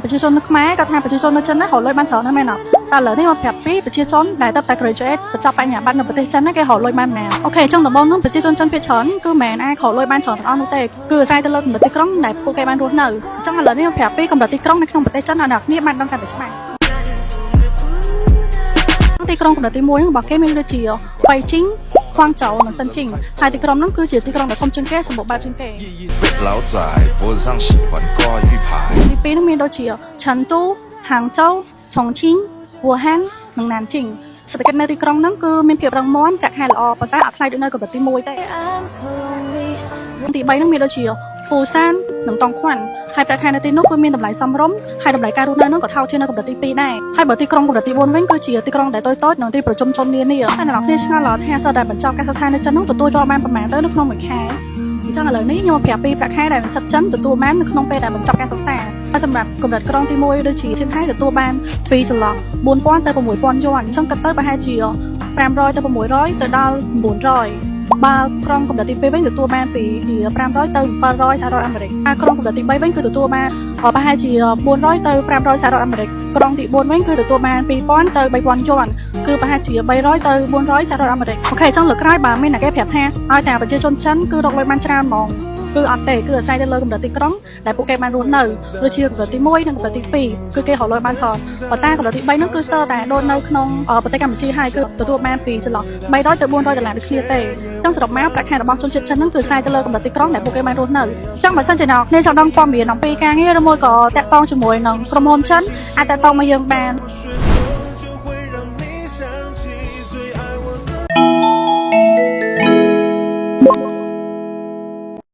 ប្រជាជននៅខ្មែរក៏ថាប្រជាជននៅចិនដែររកលុយបានច្រើនណាស់មែនអត់តែឥឡូវនេះមកប្រាប់ពីប្រជាជនដែលទៅតែ graduate បញ្ចប់បញ្ញាបត្រនៅប្រទេសចិនគេរកលុយបានម្នាក់អូខេអញ្ចឹងដំបូងនោះប្រជាជនចិនភាគច្រើនគឺមិនមែនអាចរកលុយបានច្រើនទាំងអស់នោះទេគឺអាស្រ័យទៅលើកម្រិតទីក្រុងដែលពួកគេបានរស់នៅអញ្ចឹងឥឡូវនេះមកប្រាប់ពីកម្រិតទីក្រុងនៅក្នុងប្រទេសចិនឲ្យអ្នកគ្នាបានដឹងកាន់តែច្បាស់ទីក្រុងកម្រិតទី1របស់គេមានដូចជាបៃជីងខ្វាងជូនិងសិនជីងហើយទីក្រុងនោះគឺជាទីក្រុងដែលធំជាងគេសម្បូរបែបជាងគេ老仔脖子上喜欢挂玉牌ទី2នោះមានដូចជាឆិនទូហាងជូឆុងឈីងវូហាននិងណានជីងសេដ្ឋកិច្ចនៅទីក្រុងហ្នឹងគឺមានភាពរឹងមាំប្រាក់ខែល្អប៉ុន្តែអត់ថ្លៃដូចនៅកម្រិតទី1ទេទី3នោះមានដូចជាហ្វូសាននិងតុងខ្វាន់ហើយប្រាក់ខែនៅទីនោះគឺមានតម្លៃសមរម្យហើយតម្លៃការរស់នៅនោះក៏ថោកជាងនៅកម្រិតទី2ដែរហើយបើទីក្រុងកម្រិតទី4វិញគឺជាទីក្រុងដែលតូចៗនិងទីប្រជុំជននានាហើយអ្នកនរគ្នាឆ្ងល់ថាសិស្សដែលបញ្ចប់ការសិក្សានៅចិននោះទទួលយកបានប្រមាណទៅនៅក្នុងមួយខែអញ្ចឹងឥឡូវនេះខ្ញុំមកប្រាប់ពីប្រាក់ខែដែលនិស្សិតចិនទទួលបាននៅក្នុងពេលដែលបញ្ចប់ការសិក្សាហើយសម្រាប់កម្រិតក្រុងទី1ដូចជាសៀងហៃទទួលបានទ្វីចន្លោះ4000ទៅ6000យួនអញ្ចឹងគិតទៅប្រហែលជា500ទៅ600ទៅដល់900បើក្រុងកម្រិតទី2វិញទទួលបានពី500ទៅ700សហរដ្ឋអាមេរិកហើយក្រុងកម្រិតទី3វិញគឺទទួលបានប្រហែលជា400ទៅ500សហរដ្ឋអាមេរិកក្រុងទី4វិញគឺទទួលបាន2000ទៅ3000យួនគឺប្រហែលជា300ទៅ400សហរដ្ឋអាមេរិកអូខេអញ្ចឹងលើកក្រោយបើមានអ្នកគេប្រាប់ថាឲ្យតែប្រជាជនចិនគឺរកលុយបានច្រើនហ្មងគឺអត់ទេគឺអាស្រ័យទៅលើកម្រិតទីក្រុងដែលពួកគេបានរស់នៅដូចជាកម្រិតទី1និងកម្រិតទី2គឺគេរកលុយបានច្រើនប៉ុន្តែកម្រិតទី3នោះគឺស្ទើរតែដូចនៅក្នុងប្រទេសកម្ពុជាហើយគឺទទួលបានពីចន្លោះ300ទៅ400ដុល្លារដូចគ្នាទេអញ្ចឹងសរុបមកប្រាក់ខែរបស់ជនជាតិចិនហ្នឹងគឺអាស្រ័យទៅលើកម្រិតទីក្រុងដែលពួកគេបានរស់នៅអញ្ចឹងបើសិនជាអ្នកនេះចង់ដឹងព័ត៌មានអំពីការងារឬមួយក៏តាក់ទងជាមួយនឹងក្រុមហ៊ុនចិនអាចតាក់ទងមកយើងបាន